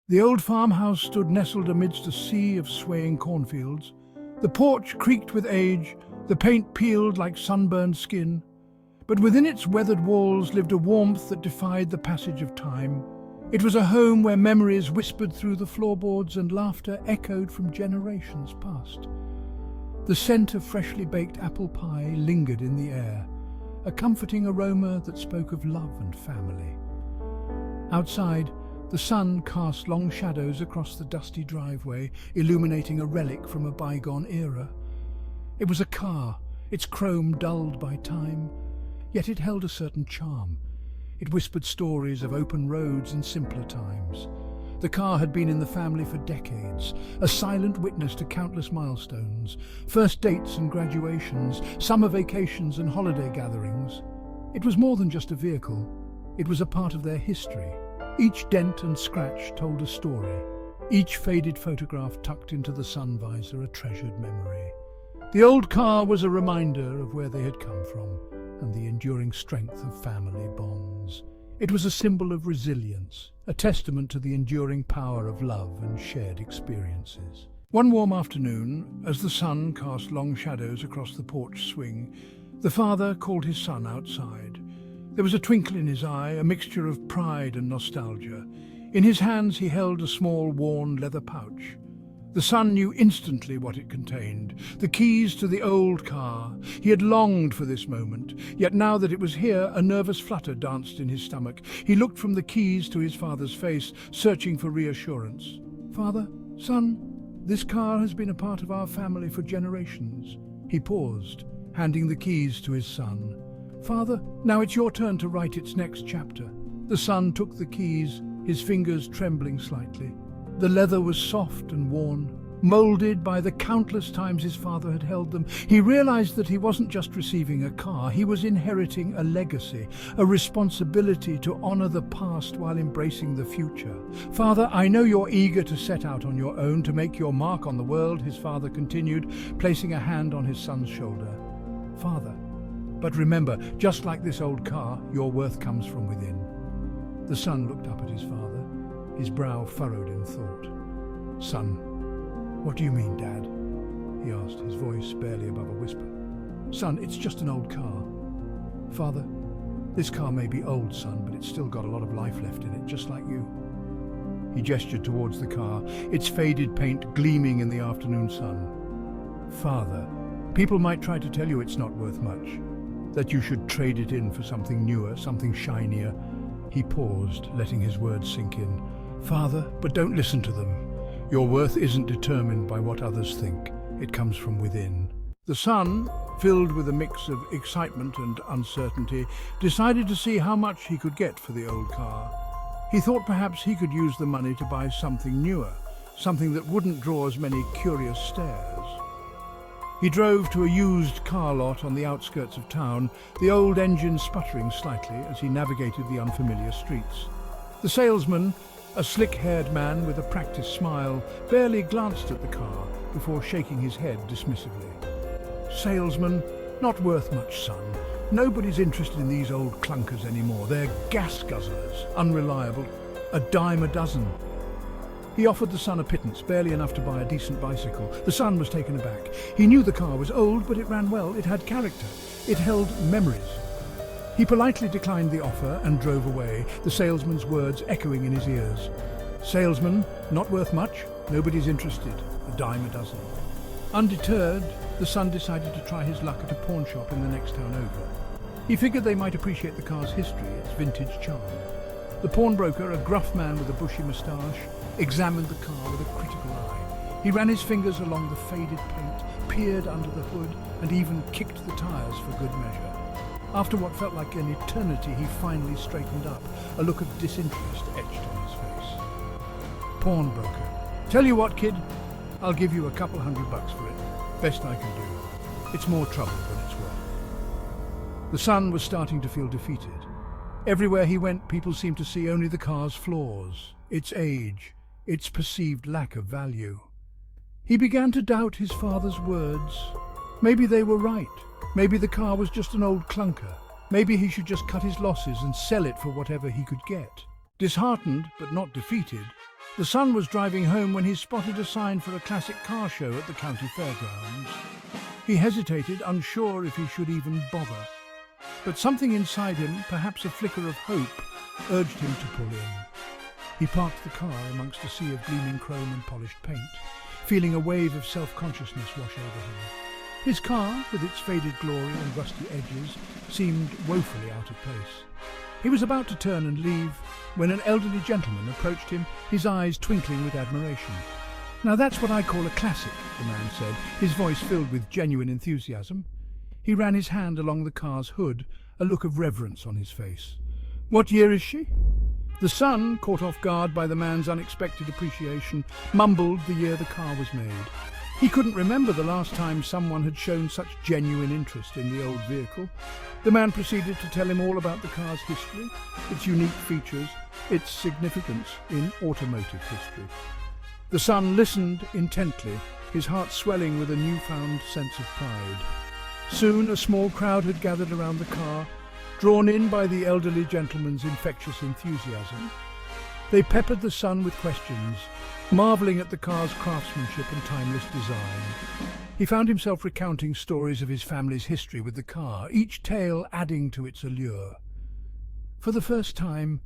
The old farmhouse stood nestled amidst a sea of swaying cornfields. The porch creaked with age, the paint peeled like sunburned skin. But within its weathered walls lived a warmth that defied the passage of time. It was a home where memories whispered through the floorboards and laughter echoed from generations past. The scent of freshly baked apple pie lingered in the air, a comforting aroma that spoke of love and family. Outside, the sun cast long shadows across the dusty driveway, illuminating a relic from a bygone era. It was a car, its chrome dulled by time, yet it held a certain charm. It whispered stories of open roads and simpler times. The car had been in the family for decades, a silent witness to countless milestones, first dates and graduations, summer vacations and holiday gatherings. It was more than just a vehicle. It was a part of their history. Each dent and scratch told a story. Each faded photograph tucked into the sun visor a treasured memory. The old car was a reminder of where they had come from and the enduring strength of family bonds. It was a symbol of resilience, a testament to the enduring power of love and shared experiences. One warm afternoon, as the sun cast long shadows across the porch swing, the father called his son outside. There was a twinkle in his eye, a mixture of pride and nostalgia. In his hands he held a small, worn leather pouch. The son knew instantly what it contained, the keys to the old car. He had longed for this moment, yet now that it was here, a nervous flutter danced in his stomach. He looked from the keys to his father's face, searching for reassurance. "Father, son, this car has been a part of our family for generations." He paused, handing the keys to his son. "Father, now it's your turn to write its next chapter." The son took the keys, his fingers trembling slightly. The leather was soft and worn, molded by the countless times his father had held them. He realized that he wasn't just receiving a car, he was inheriting a legacy, a responsibility to honor the past while embracing the future. "Father, I know you're eager to set out on your own, to make your mark on the world," his father continued, placing a hand on his son's shoulder. "Father, but remember, just like this old car, your worth comes from within." The son looked up at his father, his brow furrowed in thought. "Son, what do you mean, Dad?" he asked, his voice barely above a whisper. "Son, it's just an old car." "Father, this car may be old, son, but it's still got a lot of life left in it, just like you." He gestured towards the car, its faded paint gleaming in the afternoon sun. "Father, people might try to tell you it's not worth much, that you should trade it in for something newer, something shinier." He paused, letting his words sink in. "Father, but don't listen to them. Your worth isn't determined by what others think. It comes from within." The son, filled with a mix of excitement and uncertainty, decided to see how much he could get for the old car. He thought perhaps he could use the money to buy something newer, something that wouldn't draw as many curious stares. He drove to a used car lot on the outskirts of town, the old engine sputtering slightly as he navigated the unfamiliar streets. The salesman, a slick-haired man with a practiced smile, barely glanced at the car before shaking his head dismissively. "Salesman, not worth much, son. Nobody's interested in these old clunkers anymore. They're gas guzzlers, unreliable, a dime a dozen." He offered the son a pittance, barely enough to buy a decent bicycle. The son was taken aback. He knew the car was old, but it ran well. It had character. It held memories. He politely declined the offer and drove away, the salesman's words echoing in his ears. "Salesman, not worth much. Nobody's interested. A dime a dozen." Undeterred, the son decided to try his luck at a pawn shop in the next town over. He figured they might appreciate the car's history, its vintage charm. The pawnbroker, a gruff man with a bushy moustache, examined the car with a critical eye. He ran his fingers along the faded paint, peered under the hood, and even kicked the tires for good measure. After what felt like an eternity, he finally straightened up, a look of disinterest etched on his face. Pawnbroker. "Tell you what, kid, I'll give you a couple $100 for it. Best I can do. It's more trouble than it's worth." The son was starting to feel defeated. Everywhere he went, people seemed to see only the car's flaws, its age, its perceived lack of value. He began to doubt his father's words. Maybe they were right. Maybe the car was just an old clunker. Maybe he should just cut his losses and sell it for whatever he could get. Disheartened, but not defeated, The son was driving home when he spotted a sign for a classic car show at the county fairgrounds. He hesitated, unsure if he should even bother. But something inside him, perhaps a flicker of hope, urged him to pull in. He parked the car amongst a sea of gleaming chrome and polished paint, feeling a wave of self-consciousness wash over him. His car, with its faded glory and rusty edges, seemed woefully out of place. He was about to turn and leave when an elderly gentleman approached him, his eyes twinkling with admiration. "Now that's what I call a classic," the man said, his voice filled with genuine enthusiasm. He ran his hand along the car's hood, a look of reverence on his face. "What year is she?" The son, caught off guard by the man's unexpected appreciation, mumbled the year the car was made. He couldn't remember the last time someone had shown such genuine interest in the old vehicle. The man proceeded to tell him all about the car's history, its unique features, its significance in automotive history. The son listened intently, his heart swelling with a newfound sense of pride. Soon a small crowd had gathered around the car, drawn in by the elderly gentleman's infectious enthusiasm. They peppered the son with questions, marvelling at the car's craftsmanship and timeless design. He found himself recounting stories of his family's history with the car, each tale adding to its allure. For the first time,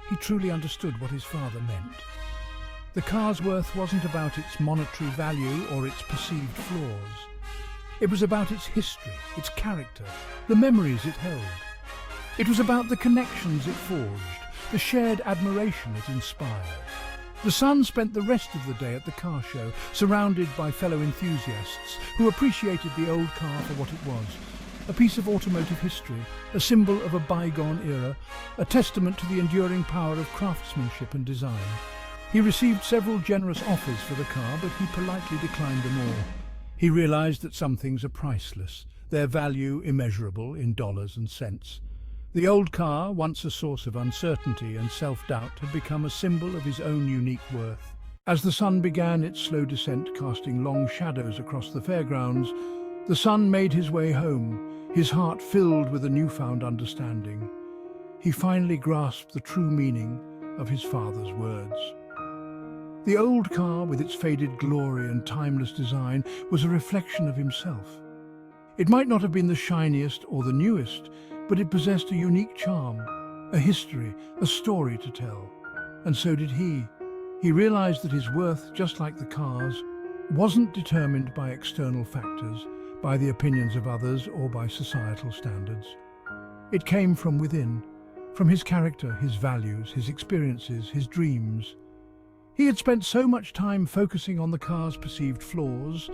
he truly understood what his father meant. The car's worth wasn't about its monetary value or its perceived flaws. It was about its history, its character, the memories it held. It was about the connections it forged, the shared admiration it inspired. The son spent the rest of the day at the car show, surrounded by fellow enthusiasts who appreciated the old car for what it was, a piece of automotive history, a symbol of a bygone era, a testament to the enduring power of craftsmanship and design. He received several generous offers for the car, but he politely declined them all. He realized that some things are priceless, their value immeasurable in dollars and cents. The old car, once a source of uncertainty and self-doubt, had become a symbol of his own unique worth. As the sun began its slow descent, casting long shadows across the fairgrounds, the son made his way home, his heart filled with a newfound understanding. He finally grasped the true meaning of his father's words. The old car, with its faded glory and timeless design, was a reflection of himself. It might not have been the shiniest or the newest, but it possessed a unique charm, a history, a story to tell. And so did he. He realized that his worth, just like the car's, wasn't determined by external factors, by the opinions of others or by societal standards. It came from within, from his character, his values, his experiences, his dreams. He had spent so much time focusing on the car's perceived flaws,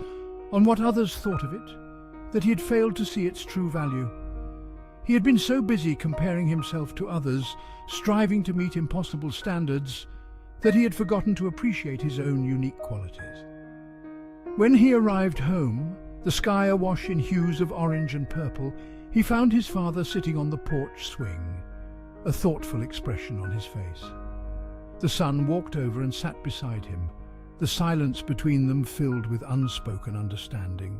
on what others thought of it, that he had failed to see its true value. He had been so busy comparing himself to others, striving to meet impossible standards, that he had forgotten to appreciate his own unique qualities. When he arrived home, the sky awash in hues of orange and purple, he found his father sitting on the porch swing, a thoughtful expression on his face. The son walked over and sat beside him, the silence between them filled with unspoken understanding.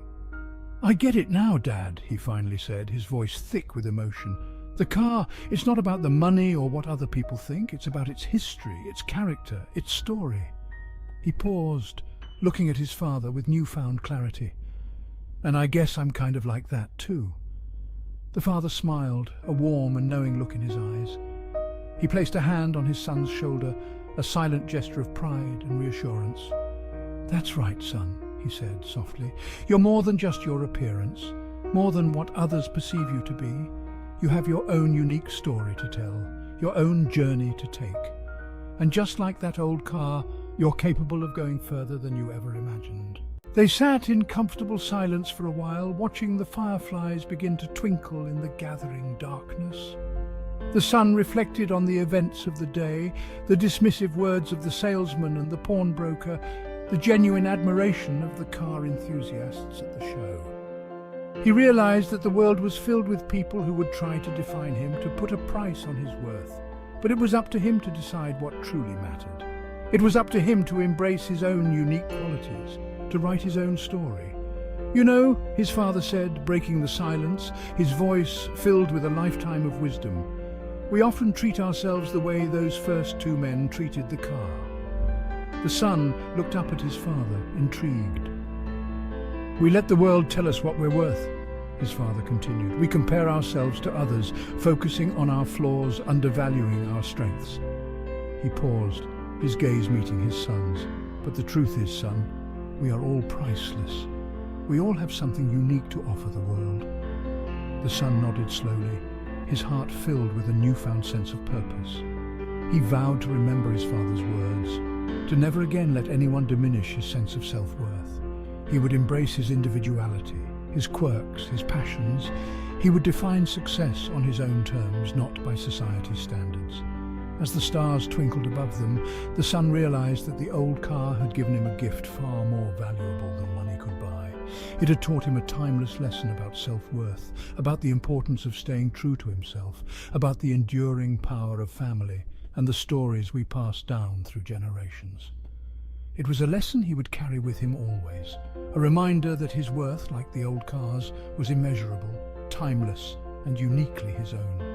"I get it now, Dad," he finally said, his voice thick with emotion. "The car, it's not about the money or what other people think. It's about its history, its character, its story." He paused, looking at his father with newfound clarity. "And I guess I'm kind of like that too." The father smiled, a warm and knowing look in his eyes. He placed a hand on his son's shoulder, a silent gesture of pride and reassurance. "That's right, son," he said softly. "You're more than just your appearance, more than what others perceive you to be. You have your own unique story to tell, your own journey to take. And just like that old car, you're capable of going further than you ever imagined." They sat in comfortable silence for a while, watching the fireflies begin to twinkle in the gathering darkness. The son reflected on the events of the day, the dismissive words of the salesman and the pawnbroker, the genuine admiration of the car enthusiasts at the show. He realized that the world was filled with people who would try to define him, to put a price on his worth. But it was up to him to decide what truly mattered. It was up to him to embrace his own unique qualities, to write his own story. "You know," his father said, breaking the silence, his voice filled with a lifetime of wisdom, "we often treat ourselves the way those first two men treated the car. The son looked up at his father, intrigued. "We let the world tell us what we're worth," his father continued. "We compare ourselves to others, focusing on our flaws, undervaluing our strengths." He paused, his gaze meeting his son's. "But the truth is, son, we are all priceless. We all have something unique to offer the world." The son nodded slowly, his heart filled with a newfound sense of purpose. He vowed to remember his father's words, to never again let anyone diminish his sense of self-worth. He would embrace his individuality, his quirks, his passions. He would define success on his own terms, not by society's standards. As the stars twinkled above them, the son realized that the old car had given him a gift far more valuable than money could buy. It had taught him a timeless lesson about self-worth, about the importance of staying true to himself, about the enduring power of family and the stories we pass down through generations. It was a lesson he would carry with him always, a reminder that his worth, like the old cars, was immeasurable, timeless, and uniquely his own.